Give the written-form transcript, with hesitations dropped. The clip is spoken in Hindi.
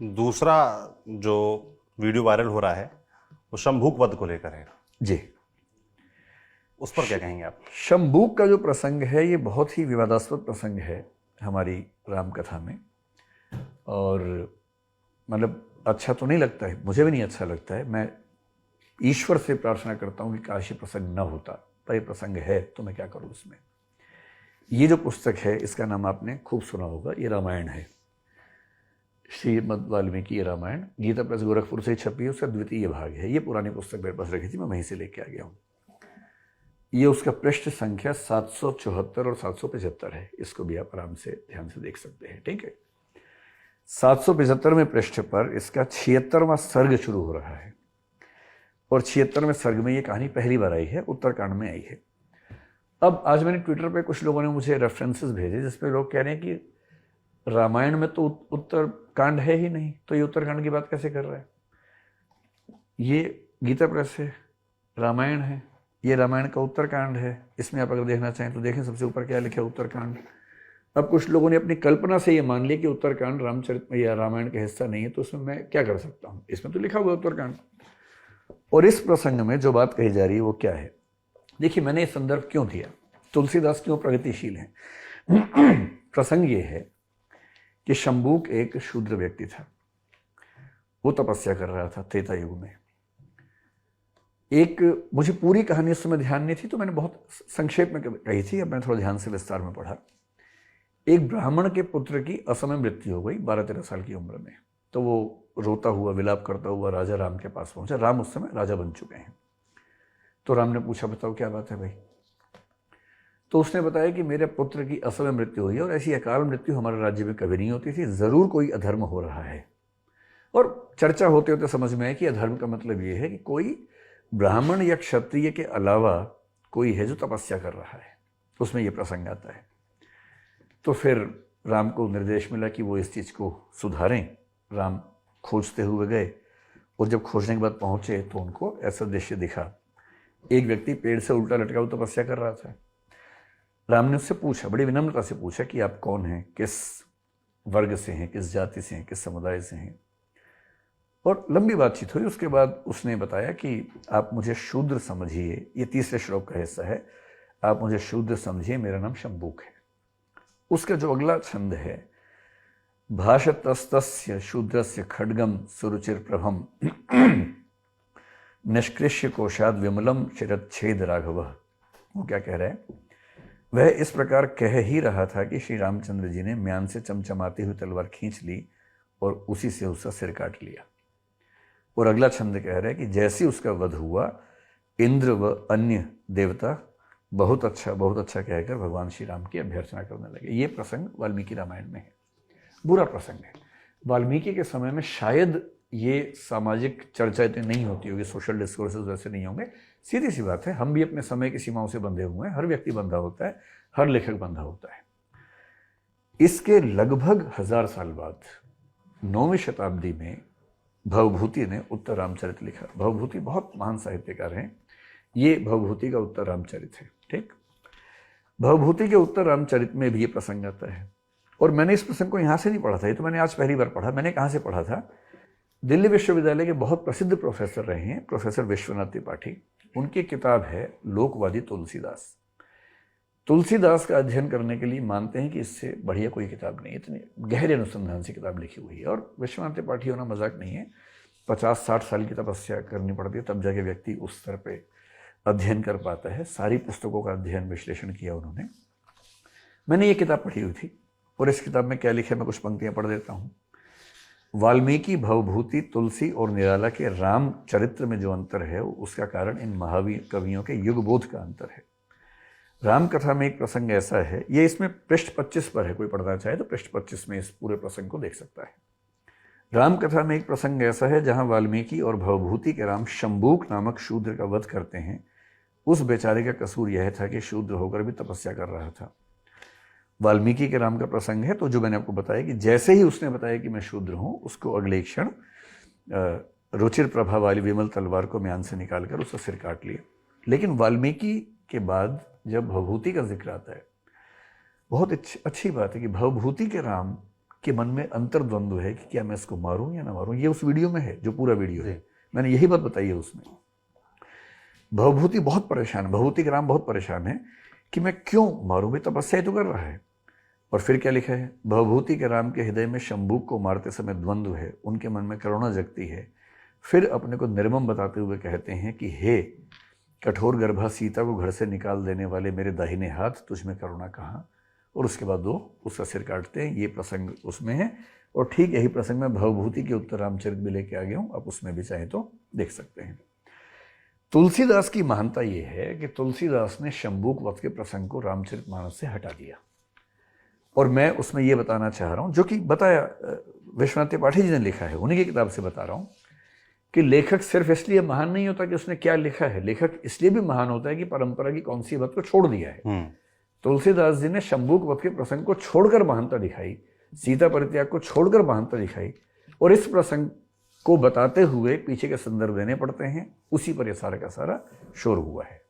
दूसरा जो वीडियो वायरल हो रहा है वो शंभूक वध को लेकर है। जी, उस पर क्या कहेंगे आप? शंभूक का जो प्रसंग है ये बहुत ही विवादास्पद प्रसंग है हमारी राम कथा में। और मतलब अच्छा तो नहीं लगता है, मुझे भी नहीं अच्छा लगता है। मैं ईश्वर से प्रार्थना करता हूँ कि काश ये प्रसंग न होता, पर ये प्रसंग है तो मैं क्या करूँ इसमें। ये जो पुस्तक है इसका नाम आपने खूब सुना होगा, ये रामायण है, श्रीमद् वाल्मीकि रामायण। गीता प्रेस गोरखपुर से छपी है, उसका द्वितीय भाग है। ये पुरानी पुस्तक मेरे पास रखी थी, मैं वहीं से लेके आ गया हूँ। ये उसका पृष्ठ संख्या 774 और 775 है। इसको भी आप आराम से ध्यान से देख सकते हैं, ठीक है। 775वें पृष्ठ पर इसका 76वां सर्ग शुरू हो रहा है और 76वें सर्ग में ये कहानी पहली बार आई है, उत्तरकांड में आई है। अब आज मैंने ट्विटर पे कुछ लोगों ने मुझे रेफरेंसेस भेजे जिसमें लोग कह रहे हैं कि रामायण में तो उत्तरकांड है ही नहीं, तो ये उत्तरकांड की बात कैसे कर रहा है। ये गीता प्रेस है, रामायण है, ये रामायण का उत्तरकांड है। इसमें आप अगर देखना चाहें तो देखें, सबसे ऊपर क्या लिखा है, उत्तरकांड। अब कुछ लोगों ने अपनी कल्पना से ये मान लिया कि उत्तरकांड रामचरित या रामायण का हिस्सा नहीं है, तो उसमें मैं क्या कर सकता हूँ, इसमें तो लिखा हुआ है उत्तरकांड। और इस प्रसंग में जो बात कही जा रही है वो क्या है, देखिए मैंने ये संदर्भ क्यों दिया, तुलसीदास क्यों प्रगतिशील हैं। प्रसंग ये है कि शंभूक एक शूद्र व्यक्ति था, वो तपस्या कर रहा था त्रेता युग में। एक, मुझे पूरी कहानी उस समय ध्यान नहीं थी तो मैंने बहुत संक्षेप में कही थी, अब मैंने थोड़ा ध्यान से विस्तार में पढ़ा। एक ब्राह्मण के पुत्र की असमय मृत्यु हो गई 12-13 साल की उम्र में, तो वो रोता हुआ विलाप करता हुआ राजा राम के पास पहुंचा। राम उस समय राजा बन चुके हैं। तो राम ने पूछा, बताओ क्या बात है भाई। तो उसने बताया कि मेरे पुत्र की असमय मृत्यु हुई है और ऐसी अकाल मृत्यु हमारे राज्य में कभी नहीं होती थी, जरूर कोई अधर्म हो रहा है। और चर्चा होते होते समझ में आया कि अधर्म का मतलब ये है कि कोई ब्राह्मण या क्षत्रिय के अलावा कोई है जो तपस्या कर रहा है, उसमें यह प्रसंग आता है। तो फिर राम को निर्देश मिला कि वो इस चीज़ को सुधारें। राम खोजते हुए गए और जब खोजने के बाद पहुंचे तो उनको ऐसा दृश्य दिखा, एक व्यक्ति पेड़ से उल्टा लटका हुआ तपस्या कर रहा था। राम ने उससे पूछा, बड़ी विनम्रता से पूछा कि आप कौन हैं, किस वर्ग से हैं, किस जाति से हैं, किस समुदाय से हैं। और लंबी बातचीत हुई। उसके बाद उसने बताया कि आप मुझे शूद्र समझिए, ये तीसरे श्लोक का हिस्सा है, आप मुझे शूद्र समझिए, मेरा नाम शंभूक है। उसका जो अगला छंद है, भाषतस्तस्य शूद्रस्य खड्गम सुरुचिर प्रभम निष्कृष्य कोशाद विमलम शिरच्छेद राघव। वो क्या कह रहा है, वह इस प्रकार कह ही रहा था कि श्री रामचंद्र जी ने म्यान से चमचमाती हुई तलवार खींच ली और उसी से उसका सिर काट लिया। और अगला छंद कह रहा है कि जैसे उसका वध हुआ, इंद्र व अन्य देवता बहुत अच्छा कहकर भगवान श्री राम की अभ्यर्थना करने लगे। ये प्रसंग वाल्मीकि रामायण में है। बुरा प्रसंग है। वाल्मीकि के समय में शायद ये सामाजिक चर्चा इतनी नहीं होती होगी, सोशल डिस्कोर्सेस वैसे नहीं होंगे। सीधी सी बात है, हम भी अपने समय की सीमाओं से बंधे हुए हैं, हर व्यक्ति बंधा होता है, हर लेखक बंधा होता है। इसके लगभग 1000 साल बाद 9वीं शताब्दी में भवभूति ने उत्तर रामचरित लिखा। भवभूति बहुत महान साहित्यकार हैं। ये भवभूति का उत्तर रामचरित है, ठीक। भवभूति के उत्तर रामचरित में भी ये प्रसंग आता है। और मैंने इस प्रसंग को यहाँ से नहीं पढ़ा था, ये तो मैंने आज पहली बार पढ़ा। मैंने कहाँ से पढ़ा था, दिल्ली विश्वविद्यालय के बहुत प्रसिद्ध प्रोफेसर रहे हैं, प्रोफेसर विश्वनाथ त्रिपाठी। उनकी किताब है लोकवादी तुलसीदास। तुलसीदास का अध्ययन करने के लिए मानते हैं कि इससे बढ़िया कोई किताब नहीं, इतनी गहरे अनुसंधान से किताब लिखी हुई है। और विश्वनाथ त्रिपाठी होना मजाक नहीं है, 50-60 साल की तपस्या करनी पड़ती है तब जाके व्यक्ति उस स्तर पे अध्ययन कर पाता है। सारी पुस्तकों का अध्ययन विश्लेषण किया उन्होंने। मैंने ये किताब पढ़ी हुई थी और इस किताब में क्या लिखा है, मैं कुछ पंक्तियां पढ़ देता हूँ। वाल्मीकि, भवभूति, तुलसी और निराला के राम चरित्र में जो अंतर है उसका कारण इन महावीर कवियों के युगबोध का अंतर है। राम कथा में एक प्रसंग ऐसा है, ये इसमें पृष्ठ 25 पर है, कोई पढ़ना चाहे तो पृष्ठ 25 में इस पूरे प्रसंग को देख सकता है। राम कथा में एक प्रसंग ऐसा है जहां वाल्मीकि और भवभूति के राम शंभूक नामक शूद्र का वध करते हैं। उस बेचारे का कसूर यह था कि शूद्र होकर भी तपस्या कर रहा था। वाल्मीकि के राम का प्रसंग है, तो जो मैंने आपको बताया कि जैसे ही उसने बताया कि मैं शूद्र हूं, उसको अगले क्षण रुचिर प्रभा वाली विमल तलवार को म्यान से निकालकर उसका सिर काट लिया। लेकिन वाल्मीकि के बाद जब भवभूति का जिक्र आता है, बहुत अच्छी बात है कि भवभूति के राम के मन में अंतर्द्वंद्व है कि क्या मैं इसको मारूं या ना मारूं। ये उस वीडियो में है, जो पूरा वीडियो है, मैंने यही बात बताई है उसमें। भवभूति बहुत परेशान, भवभूति के राम बहुत परेशान है कि मैं क्यों मारूं, भाई तपस्या ही तो कर रहा है। और फिर क्या लिखा है, भवभूति के राम के हृदय में शंभूक को मारते समय द्वंद्व है, उनके मन में करुणा जगती है। फिर अपने को निर्मम बताते हुए कहते हैं कि हे कठोर गर्भा सीता को घर से निकाल देने वाले मेरे दाहिने हाथ, तुझ में करुणा कहाँ। और उसके बाद वो उसका सिर काटते हैं। ये प्रसंग उसमें है और ठीक यही प्रसंग में भवभूति के उत्तर रामचरित भी लेके आ गया हूँ, आप उसमें भी चाहे तो देख सकते हैं। तुलसीदास की महानता ये है कि तुलसीदास ने शंभूक वध के प्रसंग को रामचरितमानस से हटा दिया। और मैं उसमें ये बताना चाह रहा हूँ, जो कि बताया विश्वनाथ त्रिपाठी जी ने लिखा है, उन्हीं की किताब से बता रहा हूँ, कि लेखक सिर्फ इसलिए महान नहीं होता कि उसने क्या लिखा है, लेखक इसलिए भी महान होता है कि परंपरा की कौन सी बात को छोड़ दिया है। तुलसीदास जी ने शंभूक वध के प्रसंग को छोड़कर महानता दिखाई, सीता परित्याग को छोड़कर महानता दिखाई, और इस प्रसंग को बताते हुए पीछे के संदर्भ देने पड़ते हैं। उसी पर यह सारा का सारा शोर हुआ है।